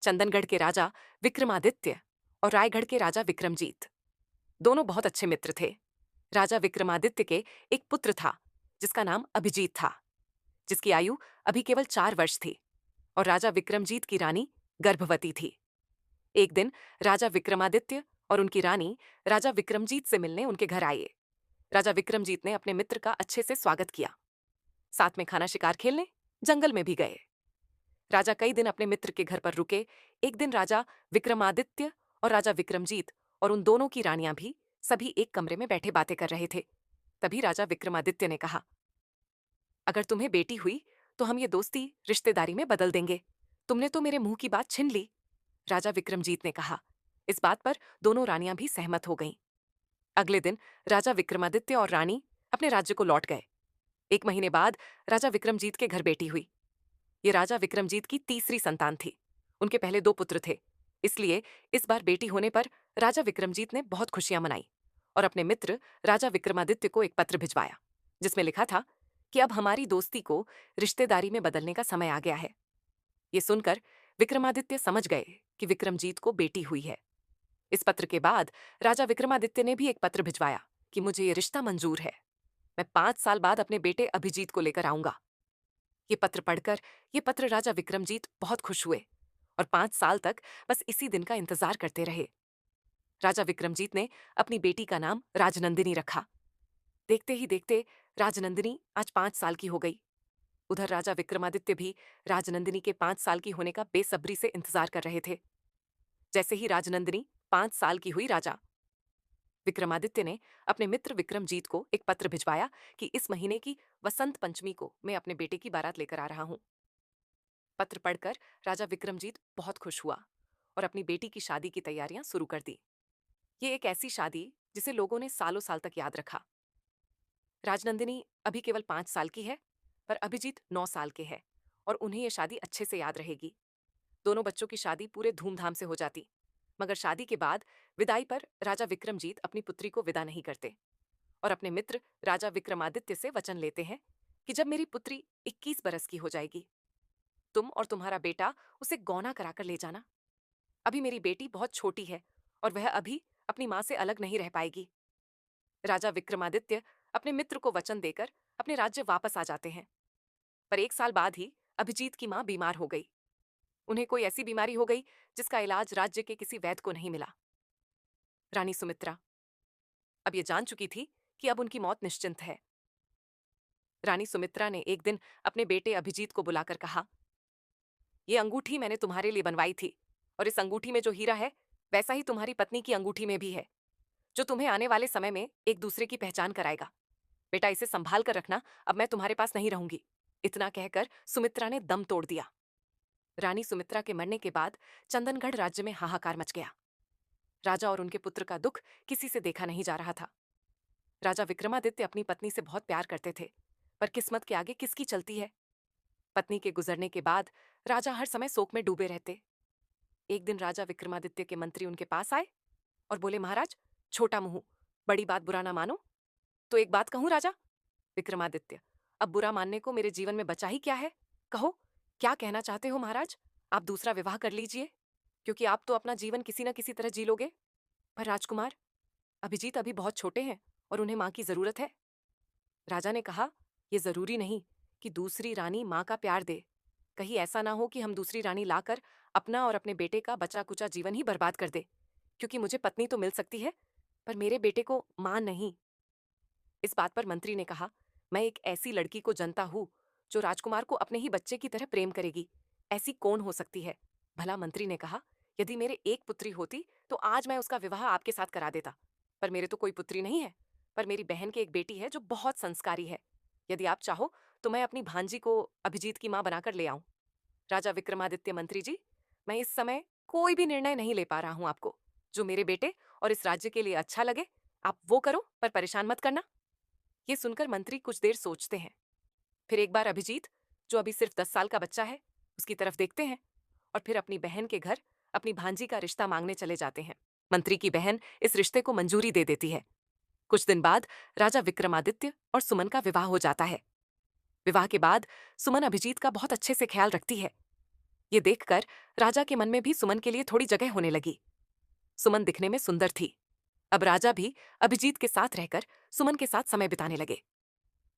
चंदनगढ़ के राजा विक्रमादित्य और रायगढ़ के राजा विक्रमजीत दोनों बहुत अच्छे मित्र थे। राजा विक्रमादित्य के एक पुत्र था जिसका नाम अभिजीत था, जिसकी आयु अभी केवल 4 वर्ष थी, और राजा विक्रमजीत की रानी गर्भवती थी। एक दिन राजा विक्रमादित्य और उनकी रानी राजा विक्रमजीत से मिलने उनके घर आए। राजा विक्रमजीत ने अपने मित्र का अच्छे से स्वागत किया। साथ में खाना शिकार खेलने जंगल में भी गए। राजा कई दिन अपने मित्र के घर पर रुके। एक दिन राजा विक्रमादित्य और राजा विक्रमजीत और उन दोनों की रानियां भी सभी एक कमरे में बैठे बातें कर रहे थे। तभी राजा विक्रमादित्य ने कहा, अगर तुम्हें बेटी हुई तो हम ये दोस्ती रिश्तेदारी में बदल देंगे। तुमने तो मेरे मुंह की बात छीन ली। राजा विक्रमजीत ने कहा। इस बात पर दोनों रानियां भी सहमत हो गईं। अगले दिन राजा विक्रमादित्य और रानी अपने राज्य को लौट गए। 1 महीने बाद राजा विक्रमजीत के घर बेटी हुई। ये राजा विक्रमजीत की तीसरी संतान थी। उनके पहले 2 पुत्र थे, इसलिए इस बार बेटी होने पर राजा विक्रमजीत ने बहुत खुशियां मनाई और अपने मित्र राजा विक्रमादित्य को एक पत्र भिजवाया जिसमें लिखा था कि अब हमारी दोस्ती को रिश्तेदारी में बदलने का समय आ गया है। ये सुनकर विक्रमादित्य समझ गए कि विक्रमजीत को बेटी हुई है। इस पत्र के बाद राजा विक्रमादित्य ने भी एक पत्र भिजवाया कि मुझे ये रिश्ता मंजूर है। मैं 5 साल बाद अपने बेटे अभिजीत को लेकर आऊंगा। ये पत्र पढ़कर ये पत्र राजा विक्रमजीत बहुत खुश हुए और 5 साल तक बस इसी दिन का इंतजार करते रहे। राजा विक्रमजीत ने अपनी बेटी का नाम राजनंदिनी रखा। देखते ही देखते राजनंदिनी आज 5 साल की हो गई। उधर राजा विक्रमादित्य भी राजनंदिनी के 5 साल की होने का बेसब्री से इंतजार कर रहे थे। जैसे ही राजनंदिनी 5 साल की हुई, राजा विक्रमादित्य ने अपने मित्र विक्रमजीत को एक पत्र भिजवाया कि इस महीने की वसंत पंचमी को मैं अपने बेटे की बारात लेकर आ रहा हूं। पत्र पढ़कर राजा विक्रमजीत बहुत खुश हुआ और अपनी बेटी की शादी की तैयारियां शुरू कर दी। ये एक ऐसी शादी जिसे लोगों ने सालों साल तक याद रखा। राजनंदिनी अभी केवल 5 साल की है, पर अभिजीत 9 साल के है और उन्हें यह शादी अच्छे से याद रहेगी। दोनों बच्चों की शादी पूरे धूमधाम से हो जाती, मगर शादी के बाद विदाई पर राजा विक्रमजीत अपनी पुत्री को विदा नहीं करते और अपने मित्र राजा विक्रमादित्य से वचन लेते हैं कि जब मेरी पुत्री 21 बरस की हो जाएगी, तुम और तुम्हारा बेटा उसे गौना कराकर ले जाना। अभी मेरी बेटी बहुत छोटी है और वह अभी अपनी मां से अलग नहीं रह पाएगी। राजा विक्रमादित्य अपने मित्र को वचन देकर अपने राज्य वापस आ जाते हैं, पर 1 साल बाद ही अभिजीत की मां बीमार हो गई। उन्हें कोई ऐसी बीमारी हो गई जिसका इलाज राज्य के किसी वैद्य को नहीं मिला। रानी सुमित्रा अब ये जान चुकी थी कि अब उनकी मौत निश्चिंत है। रानी सुमित्रा ने एक दिन अपने बेटे अभिजीत को बुलाकर कहा, ये अंगूठी मैंने तुम्हारे लिए बनवाई थी और इस अंगूठी में जो हीरा है वैसा ही तुम्हारी पत्नी की अंगूठी में भी है, जो तुम्हें आने वाले समय में एक दूसरे की पहचान कराएगा। बेटा, इसे संभाल कर रखना, अब मैं तुम्हारे पास नहीं रहूंगी। इतना कहकर सुमित्रा ने दम तोड़ दिया। रानी सुमित्रा के मरने के बाद चंदनगढ़ राज्य में हाहाकार मच गया। राजा और उनके पुत्र का दुख किसी से देखा नहीं जा रहा था। राजा विक्रमादित्य अपनी पत्नी से बहुत प्यार करते थे, पर किस्मत के आगे किसकी चलती है। पत्नी के गुजरने के बाद राजा हर समय शोक में डूबे रहते। एक दिन राजा विक्रमादित्य के मंत्री उनके पास आए और बोले, महाराज, छोटा मुंह, बड़ी बात बुरा ना मानो तो एक बात कहूं राजा। विक्रमादित्य, अब बुरा मानने को मेरे जीवन में बचा ही क्या है? कहो, क्या कहना चाहते हो महाराज? आप दूसरा विवाह कर लीजिए, क्योंकि आप तो अपना जीवन किसी न किसी तरह जी लोगे। पर राजकुमार, अभिजीत अभी बहुत छोटे हैं और उन्हें मां की जरूरत है। राजा ने कहा, यह जरूरी नहीं कि दूसरी रानी मां का प्यार दे। कहीं ऐसा ना हो कि हम दूसरी रानी लाकर अपना और अपने बेटे का बचा कुचा जीवन ही बर्बाद कर दे, क्योंकि मुझे पत्नी तो मिल सकती है पर मेरे बेटे को मां नहीं। इस बात पर मंत्री ने कहा, मैं एक ऐसी लड़की को जनता हूं जो राजकुमार को अपने ही बच्चे की तरह प्रेम करेगी। ऐसी कौन हो सकती है? भला, मंत्री ने कहा, यदि मेरे एक पुत्री होती तो आज मैं उसका विवाह आपके साथ करा देता, पर मेरे तो कोई पुत्री नहीं है। पर मेरी बहन की एक बेटी है जो बहुत संस्कारी है। यदि आप चाहो तो मैं अपनी भांजी को अभिजीत की मां बनाकर ले आऊं। राजा विक्रमादित्य, मंत्री जी, मैं इस समय कोई भी निर्णय नहीं ले पा रहा हूं। आपको जो मेरे बेटे और इस राज्य के लिए अच्छा लगे आप वो करो, पर परेशान मत करना। ये सुनकर मंत्री कुछ देर सोचते हैं। फिर एक बार अभिजीत, जो अभी सिर्फ 10 साल का बच्चा है, उसकी तरफ देखते हैं और फिर अपनी बहन के घर अपनी भांजी का रिश्ता मांगने चले जाते हैं। मंत्री की बहन इस रिश्ते को मंजूरी दे देती है। कुछ दिन बाद राजा विक्रमादित्य और सुमन का विवाह हो जाता है। विवाह के बाद सुमन अभिजीत का बहुत अच्छे से ख्याल रखती है। ये देखकर राजा के मन में भी सुमन के लिए थोड़ी जगह होने लगी। सुमन दिखने में सुंदर थी। अब राजा भी अभिजीत के साथ रहकर सुमन के साथ समय बिताने लगे।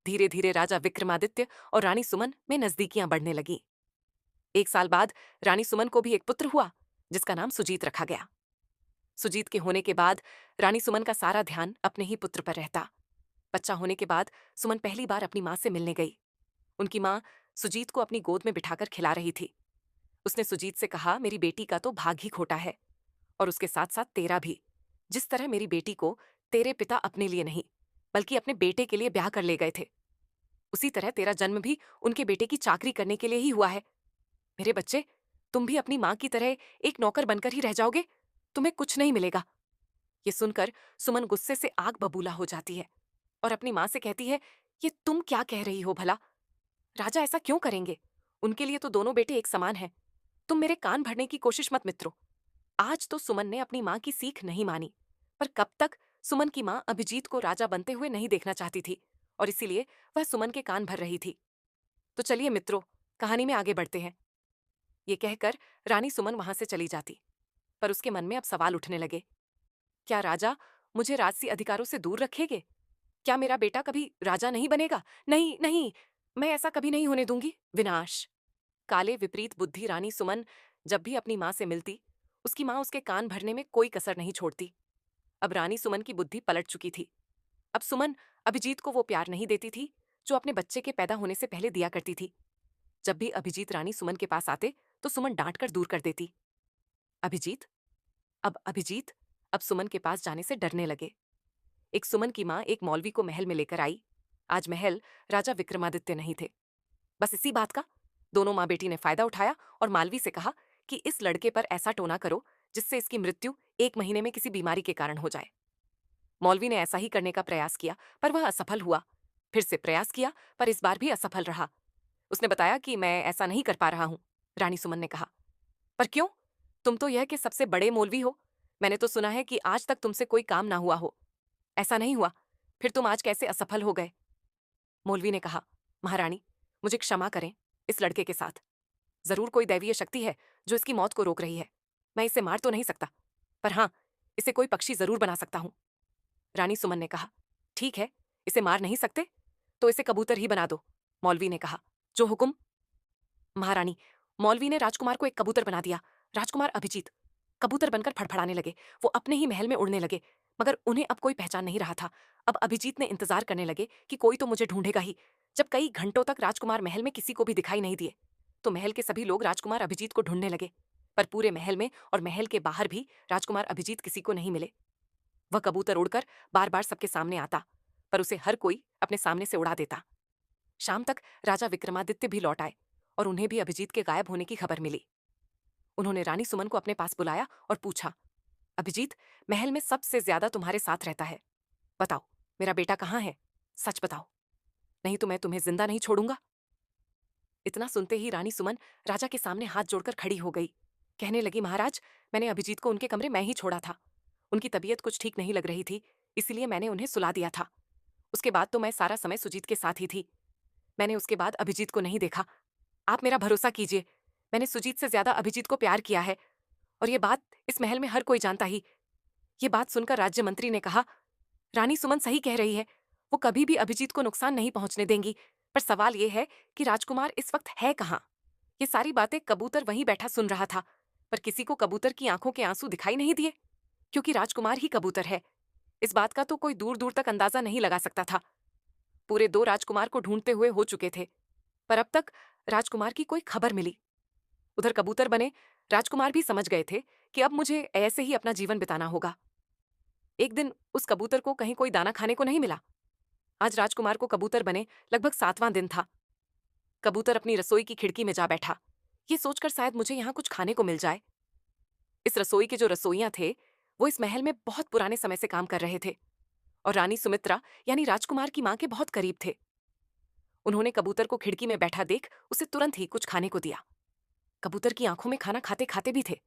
धीरे धीरे राजा विक्रमादित्य और रानी सुमन में नजदीकियां बढ़ने लगी। एक साल बाद रानी सुमन को भी एक पुत्र हुआ, जिसका नाम सुजीत रखा गया। सुजीत के होने के बाद रानी सुमन का सारा ध्यान अपने ही पुत्र पर रहता। बच्चा होने के बाद सुमन पहली बार अपनी माँ से मिलने गई। उनकी माँ सुजीत को अपनी गोद में बिठाकर खिला रही थी। उसने सुजीत से कहा, मेरी बेटी का तो भाग ही खोटा है, और उसके साथ साथ तेरा भी। जिस तरह मेरी बेटी को तेरे पिता अपने लिए नहीं बल्कि अपने बेटे के लिए ब्याह कर ले गए थे, उसी तरह तेरा जन्म भी उनके बेटे की चाकरी करने के लिए ही हुआ है। मेरे बच्चे, तुम भी अपनी माँ की तरह एक नौकर बनकर ही रह जाओगे, तुम्हें कुछ नहीं मिलेगा। ये सुनकर सुमन गुस्से से आग बबूला हो जाती है और अपनी माँ से कहती है, ये तुम क्या कह रही हो भला? राजा ऐसा क्यों करेंगे? उनके लिए तो दोनों बेटे एक समान हैं। तुम मेरे कान भरने की कोशिश मत मित्रो। आज तो सुमन ने अपनी माँ की सीख नहीं मानी, पर कब तक सुमन की माँ अभिजीत को राजा बनते हुए नहीं देखना चाहती थी, और इसीलिए वह सुमन के कान भर रही थी। तो चलिए मित्रों, कहानी में आगे बढ़ते हैं। ये कहकर रानी सुमन वहां से चली जाती, पर उसके मन में अब सवाल उठने लगे। क्या राजा मुझे राजसी अधिकारों से दूर रखेंगे? क्या मेरा बेटा कभी राजा नहीं बनेगा? नहीं नहीं, मैं ऐसा कभी नहीं होने दूंगी। विनाश। काले विपरीत बुद्धि रानी सुमन जब भी अपनी माँ से मिलती, उसकी माँ उसके कान भरने में कोई कसर नहीं छोड़ती। अब रानी सुमन की बुद्धि पलट चुकी थी। अब सुमन अभिजीत को वो प्यार नहीं देती थी जो अपने बच्चे के पैदा होने से पहले दिया करती थी। जब भी अभिजीत रानी सुमन के पास आते तो सुमन डांट कर दूर कर देती। अभिजीत, अब अभिजीत अब सुमन के पास जाने से डरने लगे। एक सुमन की माँ एक मौलवी को महल में लेकर आई। आज महल राजा विक्रमादित्य नहीं थे। बस इसी बात का दोनों माँ बेटी ने फायदा उठाया और मालवी से कहा कि इस लड़के पर ऐसा टोना करो जिससे इसकी मृत्यु 1 महीने में किसी बीमारी के कारण हो जाए। मौलवी ने ऐसा ही करने का प्रयास किया, पर वह असफल हुआ। फिर से प्रयास किया, पर इस बार भी असफल रहा। उसने बताया कि मैं ऐसा नहीं कर पा रहा हूं। रानी सुमन ने कहा, पर क्यों? तुम तो यह कि सबसे बड़े मौलवी हो। मैंने तो सुना है कि आज तक तुमसे कोई काम ना हुआ हो। ऐसा नहीं हुआ, फिर तुम आज कैसे असफल हो गए? मौलवी ने कहा, महारानी, मुझे क्षमा करें। इस लड़के के साथ जरूर कोई दैवीय शक्ति है जो इसकी मौत को रोक रही है। मैं इसे मार तो नहीं सकता, पर हाँ, इसे कोई पक्षी जरूर बना सकता हूं। रानी सुमन ने कहा, ठीक है, इसे मार नहीं सकते तो इसे कबूतर ही बना दो। मौलवी ने कहा, जो हुक्म। महारानी, मौलवी ने राजकुमार को एक कबूतर बना दिया। राजकुमार अभिजीत कबूतर बनकर फड़फड़ाने लगे। वो अपने ही महल में उड़ने लगे, मगर उन्हें अब कोई पहचान नहीं रहा था। अब अभिजीत ने इंतजार करने लगे कि कोई तो मुझे ढूंढेगा ही। जब कई घंटों तक राजकुमार महल में किसी को भी दिखाई नहीं दिए, तो महल के सभी लोग राजकुमार अभिजीत को ढूंढने लगे। पर पूरे महल में और महल के बाहर भी राजकुमार अभिजीत किसी को नहीं मिले। वह कबूतर उड़कर बार बार सबके सामने आता, पर उसे हर कोई अपने सामने से उड़ा देता। शाम तक राजा विक्रमादित्य भी लौट आए और उन्हें भी अभिजीत के गायब होने की खबर मिली। उन्होंने रानी सुमन को अपने पास बुलाया और पूछा, अभिजीत महल में सबसे ज्यादा तुम्हारे साथ रहता है। बताओ, मेरा बेटा कहाँ है? सच बताओ, नहीं तो मैं तुम्हें जिंदा नहीं छोड़ूंगा। इतना सुनते ही रानी सुमन राजा के सामने हाथ जोड़कर खड़ी हो गई। कहने लगी, महाराज, मैंने अभिजीत को उनके कमरे में ही छोड़ा था। उनकी तबीयत कुछ ठीक नहीं लग रही थी, इसलिए मैंने उन्हें सुला दिया था। उसके बाद तो मैं सारा समय सुजीत के साथ ही थी। मैंने उसके बाद अभिजीत को नहीं देखा। आप मेरा भरोसा कीजिए, मैंने सुजीत से ज्यादा अभिजीत को प्यार किया है, और ये बात इस महल में हर कोई जानता ही। ये बात सुनकर राज्य मंत्री ने कहा, रानी सुमन सही कह रही है, वो कभी भी अभिजीत को नुकसान नहीं पहुंचने देंगी। पर सवाल ये है कि राजकुमार इस वक्त है कहाँ? ये सारी बातें कबूतर वहीं बैठा सुन रहा था, पर किसी को कबूतर की आंखों के आंसू दिखाई नहीं दिए, क्योंकि राजकुमार ही कबूतर है। इस बात का तो कोई दूर दूर तक अंदाजा नहीं लगा सकता था। पूरे 2 राजकुमार को ढूंढते हुए हो चुके थे, पर अब तक राजकुमार की कोई खबर मिली। उधर कबूतर बने राजकुमार भी समझ गए थे कि अब मुझे ऐसे ही अपना जीवन बिताना होगा। एक दिन उस कबूतर को कहीं कोई दाना खाने को नहीं मिला। आज राजकुमार को कबूतर बने लगभग 7वां दिन था। कबूतर अपनी रसोई की खिड़की में जा बैठा, ये सोचकर शायद मुझे यहाँ कुछ खाने को मिल जाए। इस रसोई के जो रसोइयां थे, वो इस महल में बहुत पुराने समय से काम कर रहे थे और रानी सुमित्रा यानी राजकुमार की मां के बहुत करीब थे। उन्होंने कबूतर को खिड़की में बैठा देख उसे तुरंत ही कुछ खाने को दिया। कबूतर की आंखों में खाना खाते खाते भी थे।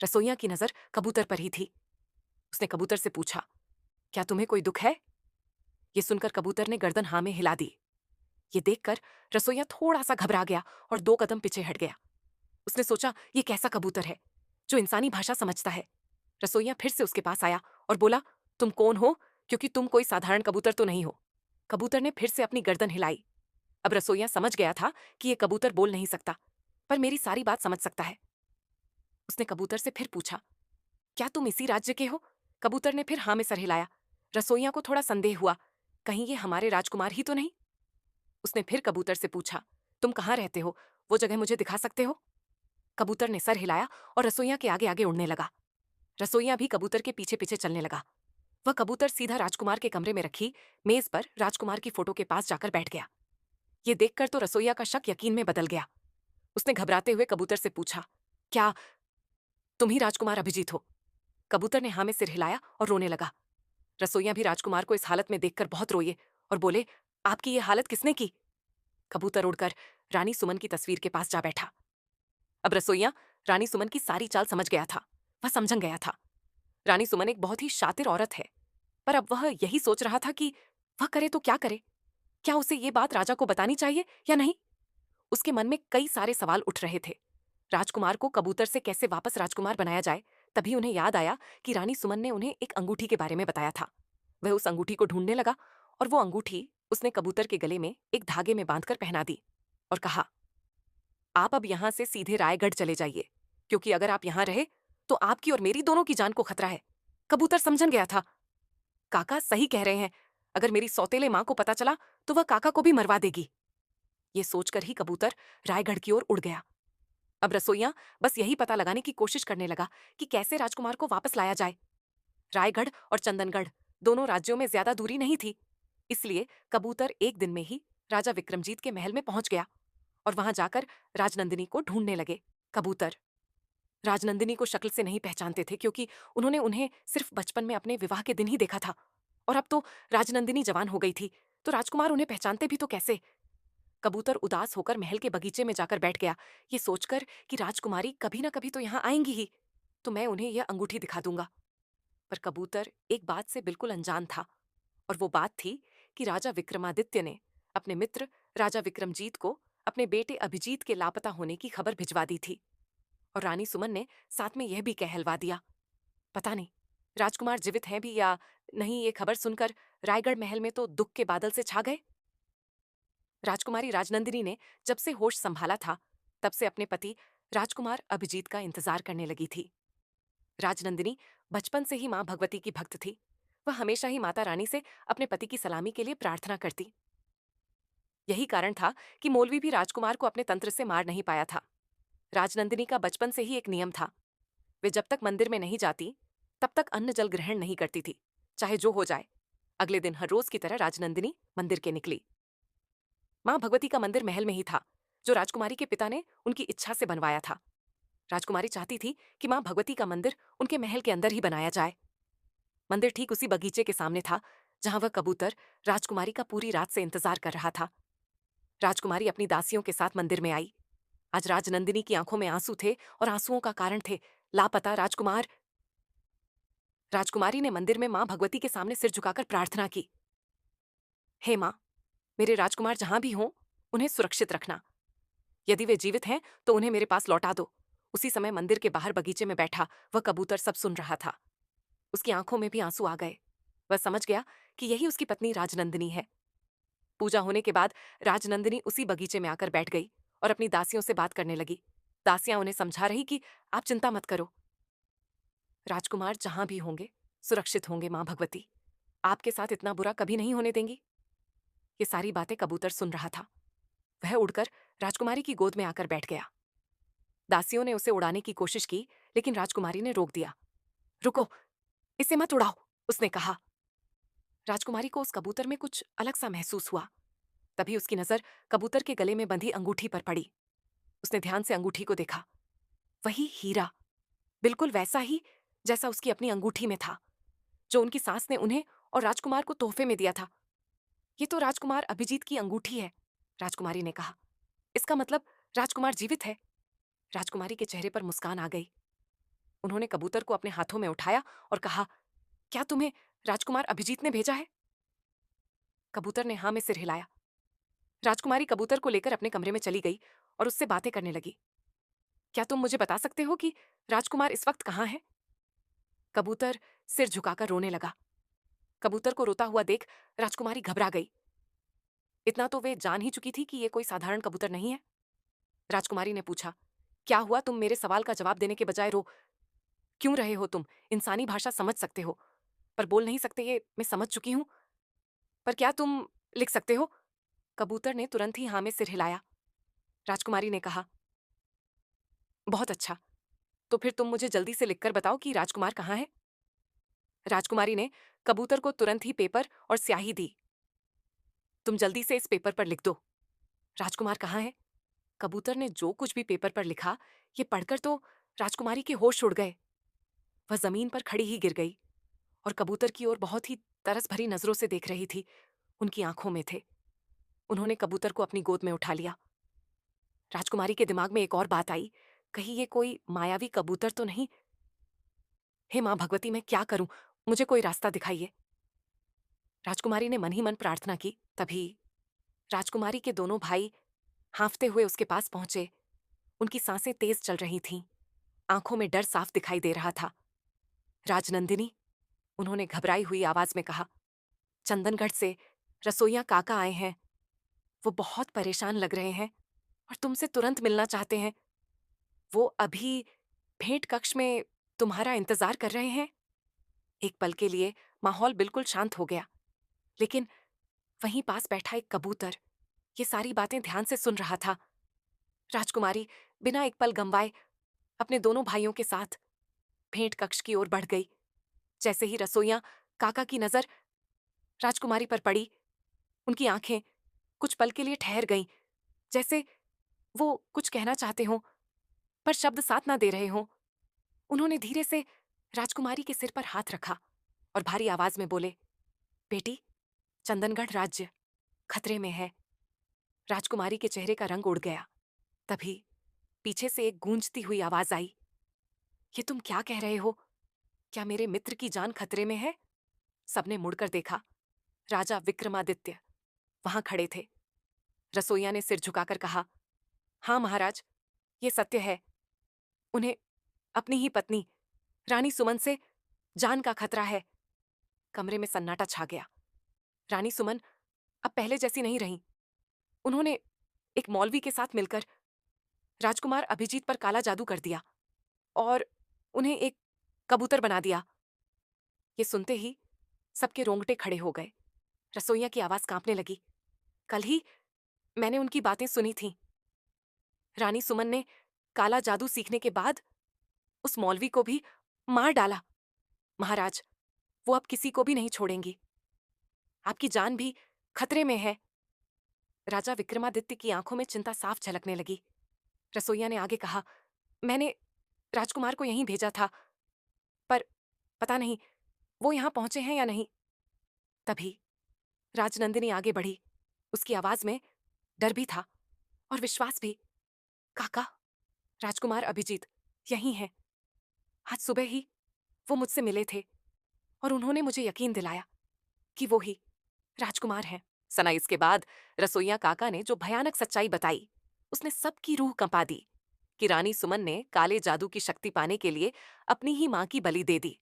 रसोइया की नजर कबूतर पर ही थी। उसने कबूतर से पूछा, क्या तुम्हें कोई दुख है? ये सुनकर कबूतर ने गर्दन हाँ में हिला दी। ये देखकर रसोइया थोड़ा सा घबरा गया और 2 कदम पीछे हट गया। उसने सोचा ये कैसा कबूतर है जो इंसानी भाषा समझता है। रसोइया फिर से उसके पास आया और बोला, तुम कौन हो, क्योंकि तुम कोई साधारण कबूतर तो नहीं हो। कबूतर ने फिर से अपनी गर्दन हिलाई। अब रसोइया समझ गया था कि ये कबूतर बोल नहीं सकता, पर मेरी सारी बात समझ सकता है। उसने कबूतर से फिर पूछा, क्या तुम इसी राज्य के हो? कबूतर ने फिर हाँ में सर हिलाया। रसोइया को थोड़ा संदेह हुआ, कहीं ये हमारे राजकुमार ही तो नहीं। उसने फिर कबूतर से पूछा, तुम कहाँ रहते हो, वो जगह मुझे दिखा सकते हो? कबूतर ने सर हिलाया और रसोइया के आगे आगे उड़ने लगा। रसोइया भी कबूतर के पीछे पीछे चलने लगा। वह कबूतर सीधा राजकुमार के कमरे में रखी मेज पर राजकुमार की फोटो के पास जाकर बैठ गया। ये देखकर तो रसोइया का शक यकीन में बदल गया। उसने घबराते हुए कबूतर से पूछा, क्या तुम ही राजकुमार अभिजीत हो? कबूतर ने हाँ में सिर हिलाया और रोने लगा। रसोइया भी राजकुमार को इस हालत में देखकर बहुत रोए और बोले, आपकी ये हालत किसने की? कबूतर उड़कर रानी सुमन की तस्वीर के पास जा बैठा। अब रसोइया रानी सुमन की सारी चाल समझ गया था। वह समझन गया था। रानी सुमन एक बहुत ही शातिर औरत है, पर अब वह यही सोच रहा था कि वह करे तो क्या करे। क्या उसे ये बात राजा को बतानी चाहिए या नहीं? उसके मन में कई सारे सवाल उठ रहे थे। राजकुमार को कबूतर से कैसे वापस राजकुमार बनाया जाए? तभी उन्हें याद आया कि रानी सुमन ने उन्हें एक अंगूठी के बारे में बताया था। वह उस अंगूठी को ढूंढने लगा और वो अंगूठी उसने कबूतर के गले में एक धागे में बांधकर पहना दी और कहा, आप अब यहां से सीधे रायगढ़ चले जाइए, क्योंकि अगर आप यहां रहे तो आपकी और मेरी दोनों की जान को खतरा है। कबूतर समझन गया था। काका सही कह रहे हैं, अगर मेरी सौतेले मां को पता चला तो वह काका को भी मरवा देगी। ये सोचकर ही कबूतर रायगढ़ की ओर उड़ गया। अब रसोइया बस यही पता लगाने की कोशिश करने लगा कि कैसे राजकुमार को वापस लाया जाए। रायगढ़ और चंदनगढ़ दोनों राज्यों में ज्यादा दूरी नहीं थी, इसलिए कबूतर एक दिन में ही राजा विक्रमजीत के महल में पहुंच गया और वहां जाकर राजनंदिनी को ढूंढने लगे। कबूतर राजनंदिनी को शक्ल से नहीं पहचानते थे, क्योंकि उन्होंने उन्हें सिर्फ बचपन में अपने विवाह के दिन ही देखा था और अब तो राजनंदिनी जवान हो गई थी, तो राजकुमार उन्हें पहचानते भी तो कैसे। कबूतर उदास होकर महल के बगीचे में जाकर बैठ गया, ये सोचकर कि राजकुमारी कभी ना कभी तो यहाँ आएंगी ही, तो मैं उन्हें यह अंगूठी दिखा दूंगा। पर कबूतर एक बात से बिल्कुल अनजान था, और वो बात थी कि राजा विक्रमादित्य ने अपने मित्र राजा विक्रमजीत को अपने बेटे अभिजीत के लापता होने की खबर भिजवा दी थी। और रानी सुमन ने साथ में यह भी कहलवा दिया। पता नहीं राजकुमार जीवित हैं भी या नहीं, ये खबर सुनकर रायगढ़ महल में तो दुख के बादल से छा गए। राजकुमारी राजनंदिनी ने जब से होश संभाला था, तब से अपने पति राजकुमार अभिजीत का इंतजार करने लगी थी। राजनंदिनी बचपन से ही मां भगवती की भक्त थी। वह हमेशा ही माता रानी से अपने पति की सलामी के लिए प्रार्थना करती। यही कारण था कि मौलवी भी राजकुमार को अपने तंत्र से मार नहीं पाया था। राजनंदिनी का बचपन से ही एक नियम था, वे जब तक मंदिर में नहीं जाती तब तक अन्न जल ग्रहण नहीं करती थी, चाहे जो हो जाए। अगले दिन हर रोज की तरह राजनंदिनी मंदिर के निकली। मां भगवती का मंदिर महल में ही था, जो राजकुमारी के पिता ने उनकी इच्छा से बनवाया था। राजकुमारी चाहती थी कि मां भगवती का मंदिर उनके महल के अंदर ही बनाया जाए। मंदिर ठीक उसी बगीचे के सामने था जहां वह कबूतर राजकुमारी का पूरी रात से इंतजार कर रहा था। राजकुमारी अपनी दासियों के साथ मंदिर में आई। आज राजनंदिनी की आंखों में आंसू थे और आंसुओं का कारण थे लापता राजकुमार। राजकुमारी ने मंदिर में मां भगवती के सामने सिर झुकाकर प्रार्थना की, हे मां, मेरे राजकुमार जहां भी हों उन्हें सुरक्षित रखना। यदि वे जीवित हैं तो उन्हें मेरे पास लौटा दो। उसी समय मंदिर के बाहर बगीचे में बैठा वह कबूतर सब सुन रहा था। उसकी आंखों में भी आंसू आ गए। वह समझ गया कि यही उसकी पत्नी राजनंदिनी है। पूजा होने के बाद राजनंदिनी उसी बगीचे में आकर बैठ गई और अपनी दासियों से बात करने लगी। दासियां उन्हें समझा रही कि आप चिंता मत करो, राजकुमार जहां भी होंगे सुरक्षित होंगे, मां भगवती आपके साथ इतना बुरा कभी नहीं होने देंगी। ये सारी बातें कबूतर सुन रहा था। वह उड़कर राजकुमारी की गोद में आकर बैठ गया। दासियों ने उसे उड़ाने की कोशिश की, लेकिन राजकुमारी ने रोक दिया। रुको, इसे मत उड़ाओ, उसने कहा। राजकुमारी को उस कबूतर में कुछ अलग सा महसूस हुआ। तभी उसकी नजर कबूतर के गले में बंधी अंगूठी पर पड़ी। उसने ध्यान से अंगूठी को देखा। वही हीरा, बिल्कुल वैसा ही जैसा उसकी अपनी अंगूठी में था, जो उनकी सास ने उन्हें और राजकुमार को तोहफे में दिया था। ये तो राजकुमार अभिजीत की अंगूठी है, राजकुमारी ने कहा। इसका मतलब राजकुमार जीवित है। राजकुमारी के चेहरे पर मुस्कान आ गई। उन्होंने कबूतर को अपने हाथों में उठाया और कहा, क्या तुम्हें राजकुमार अभिजीत ने भेजा है? कबूतर ने हाँ में सिर हिलाया। राजकुमारी कबूतर को लेकर अपने कमरे में चली गई और उससे बातें करने लगी। क्या तुम मुझे बता सकते हो कि राजकुमार इस वक्त कहाँ है? कबूतर सिर झुकाकर रोने लगा। कबूतर को रोता हुआ देख राजकुमारी घबरा गई। इतना तो वे जान ही चुकी थी कि ये कोई साधारण कबूतर नहीं है। राजकुमारी ने पूछा, क्या हुआ? तुम मेरे सवाल का जवाब देने के बजाय रो क्यों रहे हो? तुम इंसानी भाषा समझ सकते हो पर बोल नहीं सकते, ये मैं समझ चुकी हूं। पर क्या तुम लिख सकते हो? कबूतर ने तुरंत ही हाँ में सिर हिलाया। राजकुमारी ने कहा, बहुत अच्छा। तो फिर तुम मुझे जल्दी से लिखकर बताओ कि राजकुमार कहाँ है। राजकुमारी ने कबूतर को तुरंत ही पेपर और स्याही दी। तुम जल्दी से इस पेपर पर लिख दो, राजकुमार कहाँ है। कबूतर ने जो कुछ भी पेपर पर लिखा, ये पढ़कर तो राजकुमारी के होश उड़ गए। वह जमीन पर खड़ी ही गिर गई और कबूतर की ओर बहुत ही तरस भरी नजरों से देख रही थी। उनकी आंखों में थे। उन्होंने कबूतर को अपनी गोद में उठा लिया। राजकुमारी के दिमाग में एक और बात आई, कहीं ये कोई मायावी कबूतर तो नहीं। हे मां भगवती, मैं क्या करूं? मुझे कोई रास्ता दिखाइए। राजकुमारी ने मन ही मन प्रार्थना की। तभी राजकुमारी के दोनों भाई हांफते हुए उसके पास पहुंचे। उनकी सांसें तेज चल रही थीं। आंखों में डर साफ दिखाई दे रहा था। राजनंदिनी, उन्होंने घबराई हुई आवाज में कहा, चंदनगढ़ से रसोइया काका आए हैं। वो बहुत परेशान लग रहे हैं और तुमसे तुरंत मिलना चाहते हैं। वो अभी भेंट कक्ष में तुम्हारा इंतजार कर रहे हैं। एक पल के लिए माहौल बिल्कुल शांत हो गया, लेकिन वहीं पास बैठा एक कबूतर ये सारी बातें ध्यान से सुन रहा था। राजकुमारी बिना एक पल गंवाए अपने दोनों भाइयों के साथ भेंट कक्ष की ओर बढ़ गई। जैसे ही रसोइया काका की नजर राजकुमारी पर पड़ी, उनकी आंखें कुछ पल के लिए ठहर गईं, जैसे वो कुछ कहना चाहते हों पर शब्द साथ ना दे रहे हों। उन्होंने धीरे से राजकुमारी के सिर पर हाथ रखा और भारी आवाज में बोले, बेटी, चंदनगढ़ राज्य खतरे में है। राजकुमारी के चेहरे का रंग उड़ गया। तभी पीछे से एक गूंजती हुई आवाज आई, ये तुम क्या कह रहे हो? क्या मेरे मित्र की जान खतरे में है? सबने मुड़कर देखा। राजा विक्रमादित्य वहां खड़े थे। रसोइया ने सिर झुकाकर कहा, हाँ महाराज, ये सत्य है। उन्हें अपनी ही पत्नी रानी सुमन से जान का खतरा है। कमरे में सन्नाटा छा गया। रानी सुमन अब पहले जैसी नहीं रहीं। उन्होंने एक मौलवी के साथ मिलकर राजकुमार अभिजीत पर काला जादू कर दिया और उन्हें एक कबूतर बना दिया। ये सुनते ही सबके रोंगटे खड़े हो गए। रसोइया की आवाज कांपने लगी। कल ही मैंने उनकी बातें सुनी थीं। रानी सुमन ने काला जादू सीखने के बाद उस मौलवी को भी मार डाला। महाराज, वो अब किसी को भी नहीं छोड़ेंगी। आपकी जान भी खतरे में है। राजा विक्रमादित्य की आंखों में चिंता साफ झलकने लगी। रसोइया ने आगे कहा, मैंने राजकुमार को यहीं भेजा था, पर पता नहीं वो यहां पहुंचे हैं या नहीं। तभी राजनंदिनी आगे बढ़ी। उसकी आवाज में डर भी था और विश्वास भी। काका, राजकुमार अभिजीत यहीं है। आज सुबह ही वो मुझसे मिले थे और उन्होंने मुझे यकीन दिलाया कि वो ही राजकुमार हैं। सना इसके बाद रसोइया काका ने जो भयानक सच्चाई बताई, उसने सबकी रूह कंपा दी कि रानी सुमन ने काले जादू की शक्ति पाने के लिए अपनी ही मां की बलि दे दी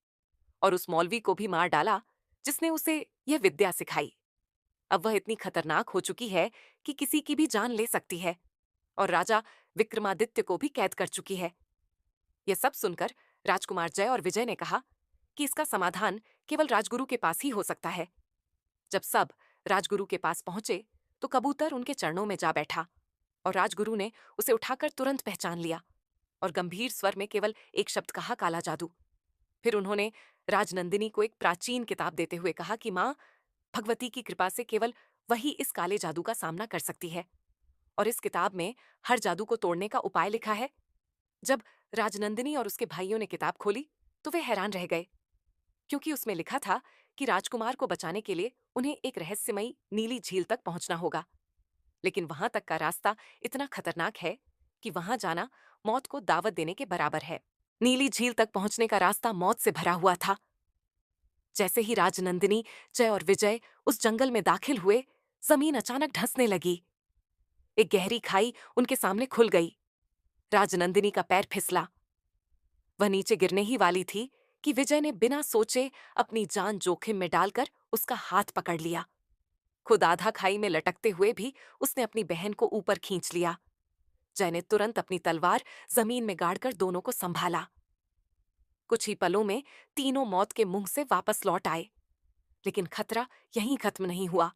और उस मौलवी को भी मार डाला जिसने उसे यह विद्या सिखाई। अब वह इतनी खतरनाक हो चुकी है कि किसी की भी जान ले सकती है और राजा विक्रमादित्य को भी कैद कर चुकी है। यह सब सुनकर राजकुमार जय और विजय ने कहा कि इसका समाधान केवल राजगुरु के पास ही हो सकता है। जब सब राजगुरु के पास पहुंचे तो कबूतर उनके चरणों में जा बैठा और राजगुरु ने उसे उठाकर तुरंत पहचान लिया और गंभीर स्वर में केवल एक शब्द कहा, काला जादू। फिर उन्होंने राजनंदिनी को एक प्राचीन किताब देते हुए कहा कि मां, भगवती की कृपा से केवल वही इस काले जादू का सामना कर सकती है और इस किताब में हर जादू को तोड़ने का उपाय लिखा है। जब राजनंदिनी और उसके भाइयों ने किताब खोली तो वे हैरान रह गए, क्योंकि उसमें लिखा था कि राजकुमार को बचाने के लिए उन्हें एक रहस्यमयी नीली झील तक पहुंचना होगा। लेकिन वहां तक का रास्ता इतना खतरनाक है कि वहां जाना मौत को दावत देने के बराबर है। नीली झील तक पहुंचने का रास्ता मौत से भरा हुआ था। जैसे ही राजनंदिनी, जय और विजय उस जंगल में दाखिल हुए, जमीन अचानक धंसने लगी। एक गहरी खाई उनके सामने खुल गई। राजनंदिनी का पैर फिसला। वह नीचे गिरने ही वाली थी कि विजय ने बिना सोचे अपनी जान जोखिम में डालकर उसका हाथ पकड़ लिया। खुद आधा खाई में लटकते हुए भी उसने अपनी बहन को ऊपर खींच लिया। जय ने तुरंत अपनी तलवार जमीन में गाड़कर दोनों को संभाला। कुछ ही पलों में तीनों मौत के मुंह से वापस लौट आए। लेकिन खतरा यहीं खत्म नहीं हुआ।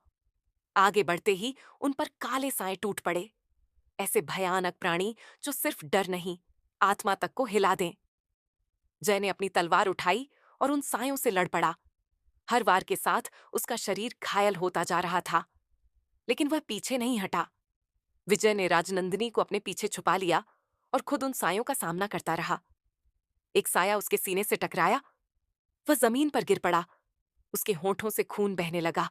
आगे बढ़ते ही उन पर काले साए टूट पड़े, ऐसे भयानक प्राणी जो सिर्फ डर नहीं, आत्मा तक को हिला दें। जय ने अपनी तलवार उठाई और उन सायों से लड़ पड़ा। हर वार के साथ उसका शरीर घायल होता जा रहा था, लेकिन वह पीछे नहीं हटा। विजय ने राजनंदिनी को अपने पीछे छुपा लिया और खुद उन सायों का सामना करता रहा। एक साया उसके सीने से टकराया, वह जमीन पर गिर पड़ा। उसके होठों से खून बहने लगा।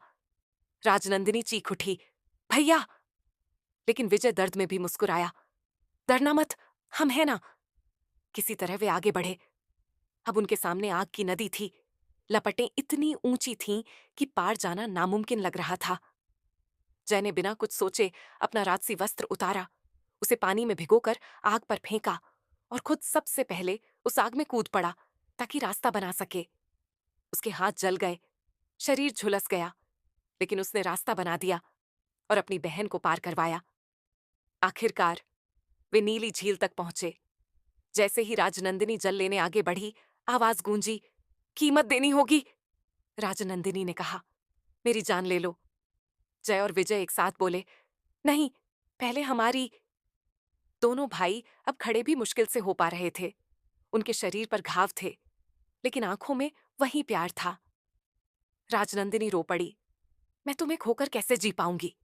राजनंदिनी चीख उठी, भैया! लेकिन विजय दर्द में भी मुस्कुराया। डरना मत, हम हैं ना। किसी तरह वे आगे बढ़े। अब उनके सामने आग की नदी थी। लपटें इतनी ऊंची थीं कि पार जाना नामुमकिन लग रहा था। जय ने बिना कुछ सोचे अपना राजसी वस्त्र उतारा, उसे पानी में भिगोकर आग पर फेंका और खुद सबसे पहले उस आग में कूद पड़ा ताकि रास्ता बना सके। उसके हाथ जल गए, शरीर झुलस गया, लेकिन उसने रास्ता बना दिया और अपनी बहन को पार करवाया। आखिरकार वे नीली झील तक पहुंचे। जैसे ही राजनंदिनी जल लेने आगे बढ़ी, आवाज गूंजी, कीमत देनी होगी। राजनंदिनी ने कहा, मेरी जान ले लो। जय और विजय एक साथ बोले, नहीं, पहले हमारी। दोनों भाई अब खड़े भी मुश्किल से हो पा रहे थे। उनके शरीर पर घाव थे, लेकिन आंखों में वही प्यार था। राजनंदिनी रो पड़ी, मैं तुम्हें खोकर कैसे जी पाऊंगी।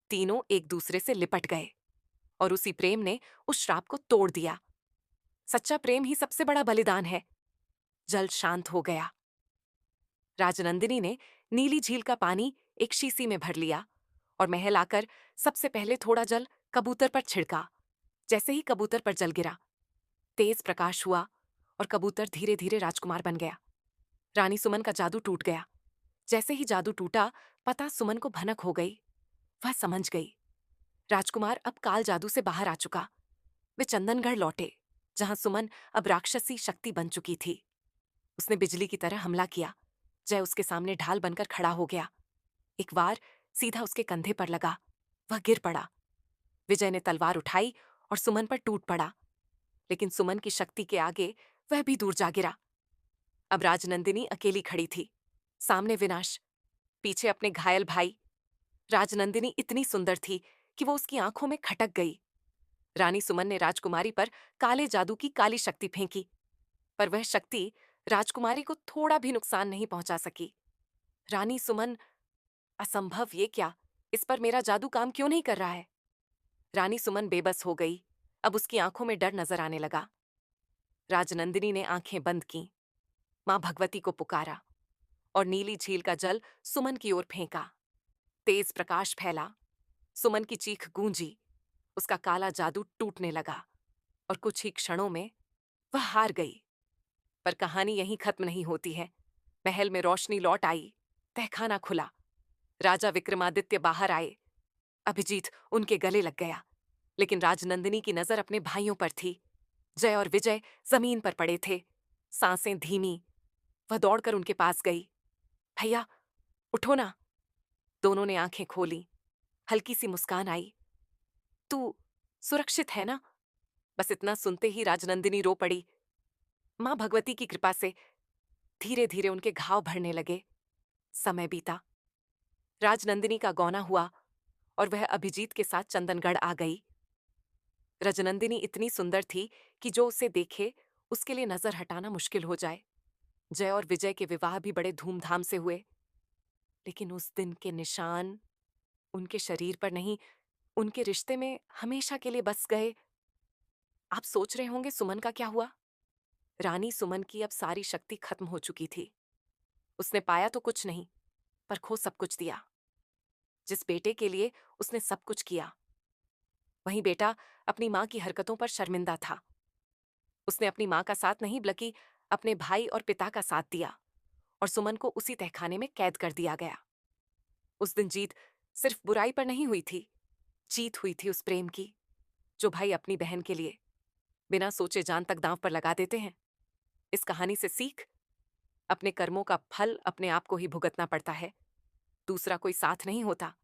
तीनों एक दूसरे से लिपट गए और उसी प्रेम ने उस श्राप को तोड़ दिया। सच्चा प्रेम ही सबसे बड़ा बलिदान है। जल शांत हो गया। राजनंदिनी ने नीली झील का पानी एक शीशी में भर लिया और महल आकर सबसे पहले थोड़ा जल कबूतर पर छिड़का। जैसे ही कबूतर पर जल गिरा, तेज प्रकाश हुआ और कबूतर धीरे धीरे राजकुमार बन गया। रानी सुमन का जादू टूट गया। जैसे ही जादू टूटा, पता सुमन को भनक हो गई। वह समझ गई, राजकुमार अब काल जादू से बाहर आ चुका। वे चंदनगढ़ लौटे, जहां सुमन अब राक्षसी शक्ति बन चुकी थी। उसने बिजली की तरह हमला किया। जय उसके सामने ढाल बनकर खड़ा हो गया। एक वार सीधा उसके कंधे पर लगा। वह गिर पड़ा। विजय ने तलवार उठाई और सुमन पर टूट पड़ा, लेकिन सुमन की शक्ति के आगे वह भी दूर जा गिरा। अब राजनंदिनी अकेली खड़ी थी, सामने विनाश, पीछे अपने घायल भाई। राजनंदिनी इतनी सुंदर थी कि वो उसकी आंखों में खटक गई। रानी सुमन ने राजकुमारी पर काले जादू की काली शक्ति फेंकी, पर वह शक्ति राजकुमारी को थोड़ा भी नुकसान नहीं पहुंचा सकी। रानी सुमन, असंभव, ये क्या? इस पर मेरा जादू काम क्यों नहीं कर रहा है? रानी सुमन बेबस हो गई। अब उसकी आंखों में डर नजर आने लगा। राजनंदिनी ने आंखें बंद की, मां भगवती को पुकारा और नीली झील का जल सुमन की ओर फेंका। तेज प्रकाश फैला, सुमन की चीख गूंजी, उसका काला जादू टूटने लगा और कुछ ही क्षणों में वह हार गई। पर कहानी यहीं खत्म नहीं होती है। महल में रोशनी लौट आई, तहखाना खुला, राजा विक्रमादित्य बाहर आए। अभिजीत उनके गले लग गया, लेकिन राजनंदिनी की नजर अपने भाइयों पर थी। जय और विजय जमीन पर पड़े थे, सांसें धीमी। वह दौड़कर उनके पास गई। भैया, उठो ना। दोनों ने आंखें खोली। हल्की सी मुस्कान आई। तू सुरक्षित है ना? बस इतना सुनते ही राजनंदिनी रो पड़ी। मां भगवती की कृपा से धीरे धीरे उनके घाव भरने लगे। समय बीता। राजनंदिनी का गौना हुआ और वह अभिजीत के साथ चंदनगढ़ आ गई। रजनंदिनी इतनी सुंदर थी कि जो उसे देखे उसके लिए नजर हटाना मुश्किल हो जाए। जय और विजय के विवाह भी बड़े धूमधाम से हुए, लेकिन उस दिन के निशान उनके शरीर पर नहीं, उनके रिश्ते में हमेशा के लिए बस गए। आप सोच रहे होंगे सुमन का क्या हुआ? रानी सुमन की अब सारी शक्ति खत्म हो चुकी थी। उसने पाया तो कुछ नहीं, पर खो सब कुछ दिया। जिस बेटे के लिए उसने सब कुछ किया, वहीं बेटा अपनी मां की हरकतों पर शर्मिंदा था। उसने अपनी मां का साथ नहीं बल्कि अपने भाई और पिता का साथ दिया और सुमन को उसी तहखाने में कैद कर दिया गया। उस दिन जीत सिर्फ बुराई पर नहीं हुई थी, जीत हुई थी उस प्रेम की जो भाई अपनी बहन के लिए बिना सोचे जान तक दांव पर लगा देते हैं। इस कहानी से सीख, अपने कर्मों का फल अपने आप को ही भुगतना पड़ता है। दूसरा कोई साथ नहीं होता।